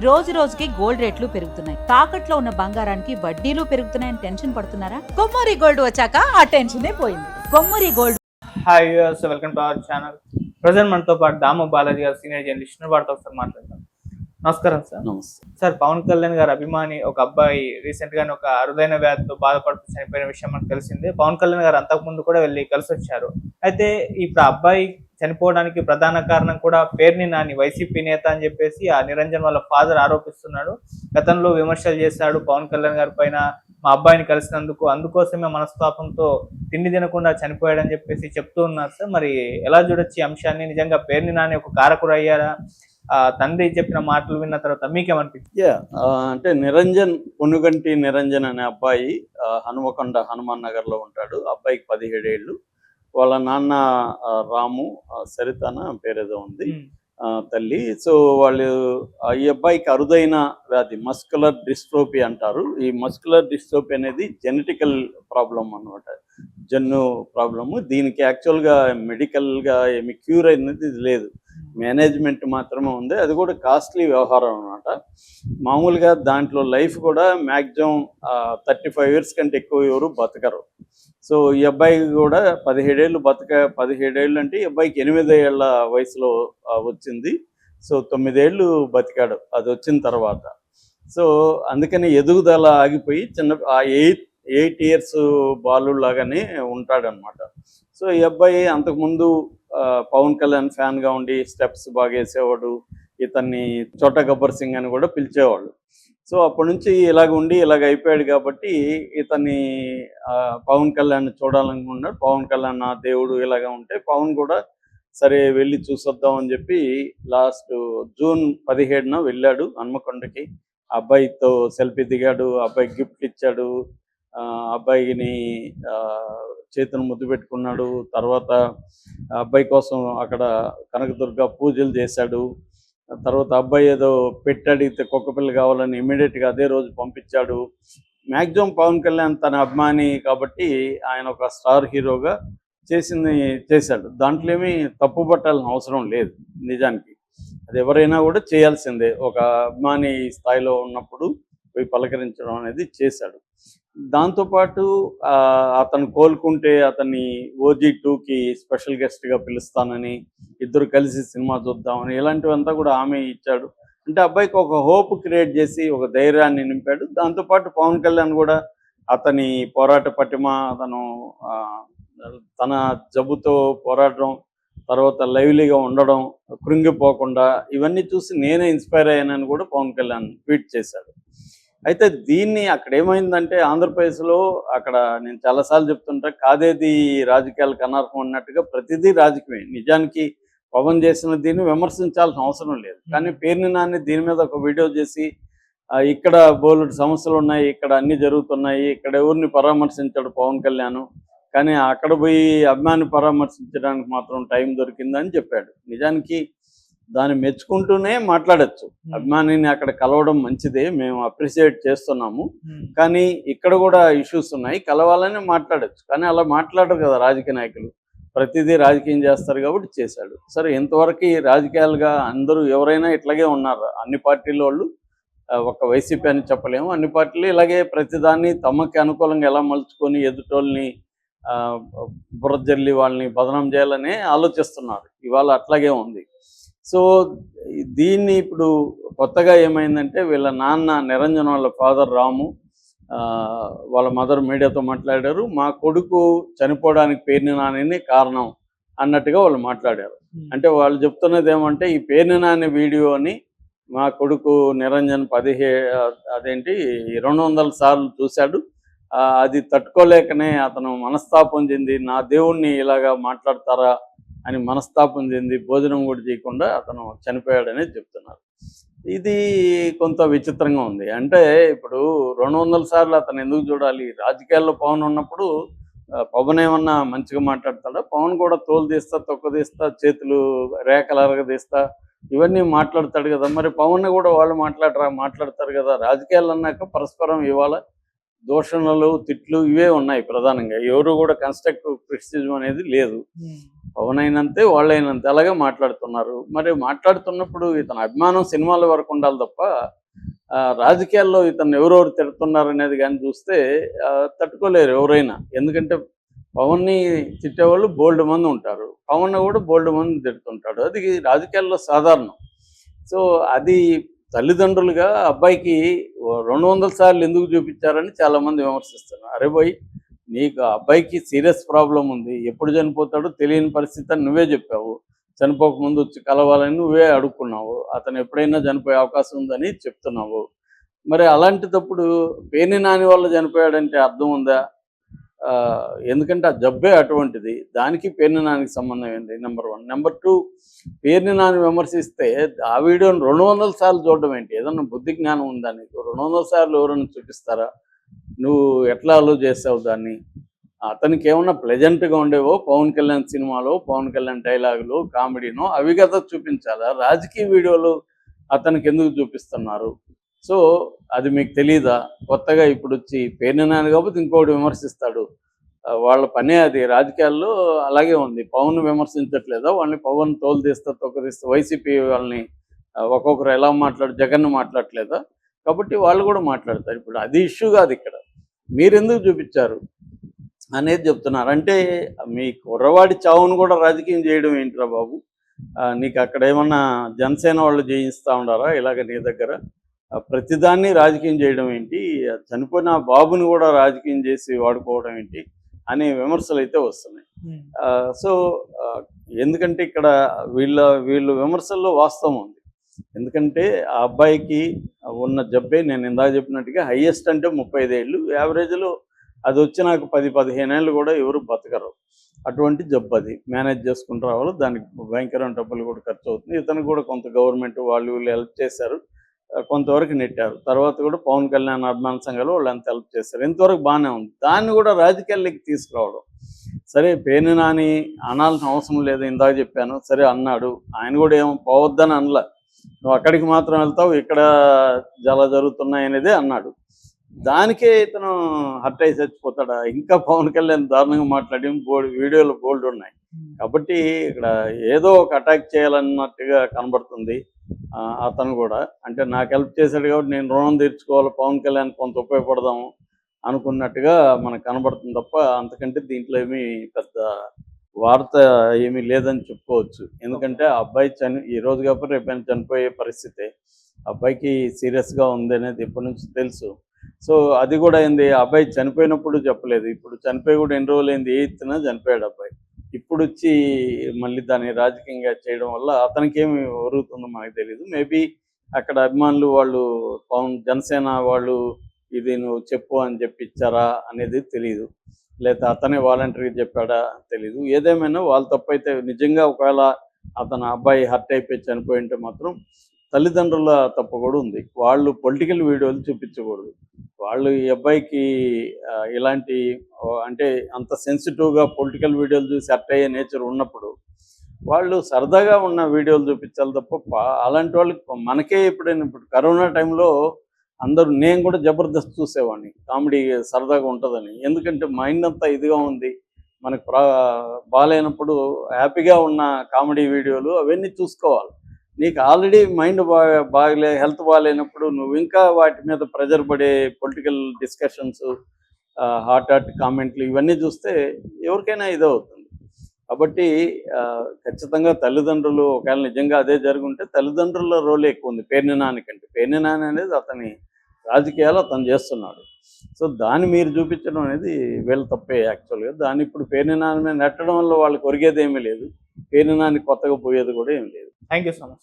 రోజు రోజుకి గోల్డ్ రేట్లు పెరుగుతున్నాయి. తాకట్లో ఉన్న బంగారానికి వడ్డీలు పెరుగుతున్నాయని టెన్షన్ పడుతున్నారా? కొమ్మూరి గోల్డ్ వచ్చాక ఆ టెన్షనే పోయింది. Kommuri gold. Hi viewers, welcome to our channel. Present మనతో పాటు దాము బాలాజీ గారు, సీనియర్ జర్నలిస్ట్, వారితో ఒకసారి మాట్లాడతాం. నమస్కారం సార్. నమస్తే సార్, పవన్ కళ్యాణ్ గారు అభిమాని ఒక అబ్బాయి రీసెంట్ గానే ఒక అరుదైన వ్యాధితో బాధపడుతూ చనిపోయిన విషయం మనకు తెలిసిందే. పవన్ కళ్యాణ్ గారు అంతకుముందు కూడా వెళ్ళి కలిసి వచ్చారు. అయితే ఇప్పుడు ఆ అబ్బాయి చనిపోవడానికి ప్రధాన కారణం కూడా పేర్ని నాని, వైసీపీ నేత అని చెప్పేసి ఆ నిరంజన్ వాళ్ళ ఫాదర్ ఆరోపిస్తున్నాడు. గతంలో విమర్శలు చేశాడు పవన్ కళ్యాణ్ గారి పైన, మా అబ్బాయిని కలిసినందుకు, అందుకోసమే మనస్తాపంతో తిండి తినకుండా చనిపోయాడని చెప్పేసి చెప్తూ ఉన్నారు సార్. మరి ఎలా చూడొచ్చు ఈ అంశాన్ని? నిజంగా పేర్ని నాని ఒక కారకుడు అయ్యారా? తండ్రి చెప్పిన మాటలు విన్న తర్వాత మీకేమనిపించింది? అంటే నిరంజన్, పొనుగంటి నిరంజన్ అనే అబ్బాయి హనుమకొండ హనుమాన్ నగర్ లో ఉంటాడు. అబ్బాయికి 17 ఏళ్ళు. వాళ్ళ నాన్న రాము, సరితన పేరేదో ఉంది తల్లి. సో వాళ్ళు ఈ అబ్బాయికి అరుదైన వ్యాధి మస్కులర్ డిస్ట్రోఫీ అంటారు. ఈ మస్కులర్ డిస్ట్రోఫీ అనేది జెనెటికల్ ప్రాబ్లం అన్నమాట, జన్ను ప్రాబ్లము. దీనికి యాక్చువల్గా మెడికల్గా ఏమి క్యూర్ అనేది లేదు, మేనేజ్మెంట్ మాత్రమే ఉంది. అది కూడా కాస్ట్లీ వ్యవహారం అనమాట. మామూలుగా దాంట్లో లైఫ్ కూడా మ్యాక్సిమం 35 ఇయర్స్ కంటే ఎక్కువ ఎవరు బతకరు. సో ఈ అబ్బాయికి కూడా 17 ఏళ్ళు 17 ఏళ్ళు అంటే ఈ అబ్బాయికి 8 ఏళ్ల వయసులో వచ్చింది. సో 9 ఏళ్ళు బతికాడు అది వచ్చిన తర్వాత. సో అందుకని ఎదుగుదల ఆగిపోయి చిన్న 8 ఇయర్స్ బాలులాగానే ఉంటాడనమాట. సో ఈ అబ్బాయి అంతకుముందు పవన్ కళ్యాణ్ ఫ్యాన్గా ఉండి స్టెప్స్ బాగా వేసేవాడు. ఇతన్ని చోటా గబ్బర్ సింగ్ అని కూడా పిలిచేవాళ్ళు. సో అప్పటి నుంచి ఇలాగ ఉండి ఇలాగ అయిపోయాడు కాబట్టి ఇతన్ని పవన్ కళ్యాణ్ చూడాలనుకున్నాడు. పవన్ కళ్యాణ్ నా దేవుడు ఇలాగ ఉంటే పవన్ కూడా సరే వెళ్ళి చూసొద్దాం అని చెప్పి లాస్ట్ జూన్ 17న వెళ్ళాడు హన్మకొండకి. అబ్బాయితో సెల్ఫీ దిగాడు, అబ్బాయికి గిఫ్ట్ ఇచ్చాడు, అబ్బాయిని చేతును ముద్దు పెట్టుకున్నాడు. తర్వాత అబ్బాయి కోసం అక్కడ కనకదుర్గ పూజలు చేశాడు. తర్వాత అబ్బాయి ఏదో పెట్టడిగితే కుక్క పిల్ల కావాలని ఇమీడియట్గా అదే రోజు పంపించాడు. మ్యాక్సిమం పవన్ కళ్యాణ్ తన అభిమాని కాబట్టి ఆయన ఒక స్టార్ హీరోగా చేశాడు. దాంట్లో ఏమీ తప్పు పట్టాల్సిన అవసరం లేదు. నిజానికి అది ఎవరైనా కూడా చేయాల్సిందే. ఒక అభిమాని స్థాయిలో ఉన్నప్పుడు పోయి పలకరించడం అనేది చేశాడు. దాంతోపాటు అతను కోలుకుంటే అతన్ని OG2కి స్పెషల్ గెస్ట్గా పిలుస్తానని, ఇద్దరు కలిసి సినిమా చూద్దామని, ఇలాంటివంతా కూడా హామీ ఇచ్చాడు. అంటే అబ్బాయికి ఒక హోప్ క్రియేట్ చేసి ఒక ధైర్యాన్ని నింపాడు. దాంతోపాటు పవన్ కళ్యాణ్ కూడా అతని పోరాట పటిమ, అతను తన జబ్బుతో పోరాడడం, తర్వాత లైవ్లీగా ఉండడం, కృంగిపోకుండా, ఇవన్నీ చూసి నేనే ఇన్స్పైర్ అయ్యానని కూడా పవన్ కళ్యాణ్ ట్వీట్ చేశాడు. అయితే దీన్ని అక్కడ ఏమైందంటే ఆంధ్రప్రదేశ్లో అక్కడ నేను చాలాసార్లు చెప్తుంటా, కాదేది రాజకీయాలకు అనర్హం అన్నట్టుగా ప్రతిదీ రాజకీయమే. నిజానికి పవన్ చేసిన దీన్ని విమర్శించాల్సిన అవసరం లేదు. కానీ పేర్ని నాని దీని మీద ఒక వీడియో చేసి ఇక్కడ బోలెడు సమస్యలు ఉన్నాయి, ఇక్కడ అన్నీ జరుగుతున్నాయి, ఇక్కడ ఎవరిని పరామర్శించాడు పవన్ కళ్యాణ్, కానీ అక్కడ పోయి అభిమాని పరామర్శించడానికి మాత్రం టైం దొరికిందని చెప్పాడు. నిజానికి దాన్ని మెచ్చుకుంటూనే మాట్లాడచ్చు. అభిమానిని అక్కడ కలవడం మంచిదే, మేము అప్రిషియేట్ చేస్తున్నాము. కానీ ఇక్కడ కూడా ఇష్యూస్ ఉన్నాయి, కలవాలని మాట్లాడచ్చు. కానీ అలా మాట్లాడరు కదా రాజకీయ నాయకులు, ప్రతిదీ రాజకీయం చేస్తారు కాబట్టి చేశాడు. సరే, ఇంతవరకు రాజకీయాలుగా అందరూ ఎవరైనా ఇట్లాగే ఉన్నారు. అన్ని పార్టీల వాళ్ళు, ఒక వైసీపీ అని చెప్పలేము, అన్ని పార్టీలు ఇలాగే ప్రతిదాన్ని తమకి అనుకూలంగా ఎలా మలుచుకొని ఎదుటోళ్ళని బురజల్లి వాళ్ళని బదనం చేయాలని ఆలోచిస్తున్నారు. ఇవాళ అట్లాగే ఉంది. సో దీన్ని ఇప్పుడు కొత్తగా ఏమైందంటే వీళ్ళ నాన్న నిరంజన్ వాళ్ళ ఫాదర్ రాము, వాళ్ళ మదర్ మీడియాతో మాట్లాడారు. మా కొడుకు చనిపోవడానికి పేర్ని నాని కారణం అన్నట్టుగా వాళ్ళు మాట్లాడారు. అంటే వాళ్ళు చెప్తున్నది ఏమంటే, ఈ పేర్ని నాని వీడియోని మా కొడుకు నిరంజన్ 200 సార్లు చూశాడు. అది తట్టుకోలేకనే అతను మనస్తాపం చెంది, నా దేవుణ్ణి ఇలాగా మాట్లాడతారా అని మనస్తాపం చెంది భోజనం కూడా చేయకుండా అతను చనిపోయాడనేది చెప్తున్నారు. ఇది కొంత విచిత్రంగా ఉంది. అంటే ఇప్పుడు 200 సార్లు అతను ఎందుకు చూడాలి? రాజకీయాల్లో పవన్ ఉన్నప్పుడు పవన్ ఏమన్నా మంచిగా మాట్లాడతాడా? పవన్ కూడా తోలు తీస్తా, తొక్క తీస్తా, చేతులు రేఖలు అరగదీస్తా, ఇవన్నీ మాట్లాడతాడు కదా. మరి పవన్ కూడా వాళ్ళు మాట్లాడతారు కదా. రాజకీయాలు అన్నాక పరస్పరం ఇవాళ దూషణలు, తిట్లు ఇవే ఉన్నాయి ప్రధానంగా. ఎవరు కూడా కన్స్ట్రక్టివ్ క్రిటిసిజం అనేది లేదు. పవన్ అయినంతే వాళ్ళైనంతే అలాగే మాట్లాడుతున్నారు. మరి మాట్లాడుతున్నప్పుడు ఇతని అభిమానం సినిమాల వరకు ఉండాలి తప్ప రాజకీయాల్లో ఇతను ఎవరెవరు తిడుతున్నారు అనేది కానీ చూస్తే తట్టుకోలేరు ఎవరైనా. ఎందుకంటే పవన్ని తిట్టేవాళ్ళు బోల్డ్ మంది ఉంటారు, పవన్ కూడా బోల్డ్ మంది తిడుతుంటాడు. అది రాజకీయాల్లో సాధారణం. సో అది తల్లిదండ్రులుగా అబ్బాయికి 200 సార్లు ఎందుకు చూపించారని చాలామంది విమర్శిస్తున్నారు. అరే పోయి నీకు అబ్బాయికి సీరియస్ ప్రాబ్లం ఉంది, ఎప్పుడు చనిపోతాడో తెలియని పరిస్థితి అని నువ్వే చెప్పావు, చనిపోకముందు వచ్చి కలవాలని నువ్వే అడుక్కున్నావు, అతను ఎప్పుడైనా చనిపోయే అవకాశం ఉందని చెప్తున్నావు. మరి అలాంటిటప్పుడు పేర్ని నాని వల్ల చనిపోయాడంటే అర్థం ఉందా? ఎందుకంటే ఆ జబ్బే అటువంటిది, దానికి పేర్ని నానికి సంబంధం ఏంటి? నెంబర్ 1. నెంబర్ 2, పేర్ని నాని విమర్శిస్తే ఆ వీడియోని 200 సార్లు చూడడం ఏంటి? ఏదన్నా బుద్ధి జ్ఞానం ఉందా నీకు? 200 సార్లు ఎవరైనా చూపిస్తారా? నువ్వు ఎట్లా అలో చేసావు దాన్ని? అతనికి ఏమన్నా ప్లెజెంట్గా ఉండేవో పవన్ కళ్యాణ్ సినిమాలో పవన్ కళ్యాణ్ డైలాగులు కామెడీనో అవి కదా చూపించాలా? రాజకీయ వీడియోలు అతనికి ఎందుకు చూపిస్తున్నారు? సో అది మీకు తెలీదా? కొత్తగా ఇప్పుడు వచ్చి పేర్ని నాని కాబట్టి ఇంకోటి విమర్శిస్తాడు, వాళ్ళ పనే అది. రాజకీయాల్లో అలాగే ఉంది. పవన్ విమర్శించట్లేదా? వాళ్ళని పవన్ తోలు తీస్తా తొక్కదీస్తా వైసీపీ వాళ్ళని ఒక్కొక్కరు ఎలా జగన్ మాట్లాడట్లేదా? కాబట్టి వాళ్ళు కూడా మాట్లాడతారు. ఇప్పుడు అది ఇష్యూ కాదు ఇక్కడ, మీరెందుకు చూపించారు అనేది చెప్తున్నారు. అంటే మీ కుర్రవాడి చావును కూడా రాజకీయం చేయడం ఏంటిరా బాబు? నీకు అక్కడ ఏమన్నా జనసేన వాళ్ళు చేయిస్తూ ఉండారా ఇలాగ నీ దగ్గర? ప్రతిదాన్ని రాజకీయం చేయడం ఏంటి? చనిపోయిన బాబుని కూడా రాజకీయం చేసి వాడుకోవడం ఏంటి అనే విమర్శలు అయితే వస్తున్నాయి. సో ఎందుకంటే ఇక్కడ వీళ్ళు విమర్శల్లో వాస్తవం ఉంది. ఎందుకంటే ఆ అబ్బాయికి ఉన్న జబ్బే నేను ఇందాక చెప్పినట్టుగా హైయెస్ట్ అంటే 35 ఏళ్ళు, యావరేజ్లో అది వచ్చి నాకు 10-15 ఏళ్ళు కూడా ఎవరు బతకరు. అటువంటి జబ్బు అది మేనేజ్ చేసుకుంటూ రావాలి. దానికి భయంకరమైన డబ్బులు కూడా ఖర్చు అవుతుంది. ఇతనికి కూడా కొంత గవర్నమెంట్ వాళ్ళు హెల్ప్ చేశారు, కొంతవరకు నెట్టారు. తర్వాత కూడా పవన్ కళ్యాణ్ అభిమాన సంఘాలు వాళ్ళు అంత హెల్ప్ చేశారు. ఇంతవరకు బాగానే ఉంది. దాన్ని కూడా రాజకీయాల్లోకి తీసుకురావడం సరే. పేర్ని నాని అనాల్సిన అవసరం లేదు, ఇందాక చెప్పాను. సరే అన్నాడు, ఆయన కూడా ఏమో పోవద్దని అనలా, నువ్వు అక్కడికి మాత్రం వెళ్తావు, ఇక్కడ చాలా జరుగుతున్నాయి అనేదే అన్నాడు. దానికే ఇతను హర్ట్ అయి చచ్చిపోతాడా? ఇంకా పవన్ కళ్యాణ్ దారుణంగా మాట్లాడి వీడియోలు బోల్డ్ ఉన్నాయి. కాబట్టి ఇక్కడ ఏదో ఒక అటాక్ చేయాలన్నట్టుగా కనబడుతుంది. అతను కూడా అంటే నాకు హెల్ప్ చేశాడు కాబట్టి నేను రుణం తీర్చుకోవాలి, పవన్ కళ్యాణ్ కొంత ఉపయోగపడదాము అనుకున్నట్టుగా మనకు కనబడుతుంది తప్ప అంతకంటే దీంట్లో ఏమీ పెద్ద వార్త ఏమీ లేదని చెప్పుకోవచ్చు. ఎందుకంటే ఆ అబ్బాయి ఈ రోజు కాబట్టి రేపైనా చనిపోయే పరిస్థితే. అబ్బాయికి సీరియస్గా ఉంది అనేది ఎప్పటి నుంచి తెలుసు. సో అది కూడా ఏంది, అబ్బాయి చనిపోయినప్పుడు చెప్పలేదు, ఇప్పుడు చనిపోయి కూడా ఎన్ని రోజులు అయింది, 8th చనిపోయాడు అబ్బాయి. ఇప్పుడు వచ్చి మళ్ళీ దాన్ని రాజకీయంగా చేయడం వల్ల అతనికి ఏమి ఒరుగుతుందో మనకు తెలియదు. మేబీ అక్కడ అభిమానులు వాళ్ళు జనసేన వాళ్ళు ఇది నువ్వు చెప్పు అని చెప్పిచ్చారా అనేది తెలియదు, లేదా అతనే వాలంటరీగా చెప్పాడా తెలీదు. ఏదేమైనా వాళ్ళ తప్పైతే నిజంగా ఒకవేళ అతను అబ్బాయి హర్ట్ అయిపోయి చనిపోయి ఉంటే మాత్రం తల్లిదండ్రుల తప్పు కూడా ఉంది. వాళ్ళు పొలిటికల్ వీడియోలు చూపించకూడదు. వాళ్ళు ఈ అబ్బాయికి ఇలాంటి అంటే అంత సెన్సిటివ్గా పొలిటికల్ వీడియోలు చూసి హర్ట్ అయ్యే నేచర్ ఉన్నప్పుడు వాళ్ళు సరదాగా ఉన్న వీడియోలు చూపించాలి తప్ప అలాంటి వాళ్ళకి మనకే ఎప్పుడైనా ఇప్పుడు కరోనా టైంలో అందరూ, నేను కూడా జబర్దస్త్ చూసేవాడిని, కామెడీ సరదాగా ఉంటుందని. ఎందుకంటే మైండ్ అంతా ఇదిగా ఉంది, మనకు బాగాలేనప్పుడు హ్యాపీగా ఉన్న కామెడీ వీడియోలు అవన్నీ చూసుకోవాలి. నీకు ఆల్రెడీ మైండ్ బాగలే హెల్త్ బాగాలేనప్పుడు నువ్వు ఇంకా వాటి మీద ప్రెజర్ పడే పొలిటికల్ డిస్కషన్స్, హాట్ కామెంట్లు ఇవన్నీ చూస్తే ఎవరికైనా ఇదవుతుంది. కాబట్టి ఖచ్చితంగా తల్లిదండ్రులు ఒకవేళ నిజంగా అదే జరుగుంటే తల్లిదండ్రుల రోలే ఎక్కువ ఉంది పేర్ని నాని కంటే. పేర్ని నాని అనేది అతని రాజకీయాలు అతను చేస్తున్నాడు. సో దాన్ని మీరు చూపించడం అనేది వీళ్ళ తప్పే యాక్చువల్గా. దాన్ని ఇప్పుడు పేర్ని నాని మీద నెట్టడం వల్ల వాళ్ళకి ఒరిగేది ఏమీ లేదు, పేర్ని నాని కొత్తగా పోయేది కూడా ఏమీ లేదు. Thank you so much.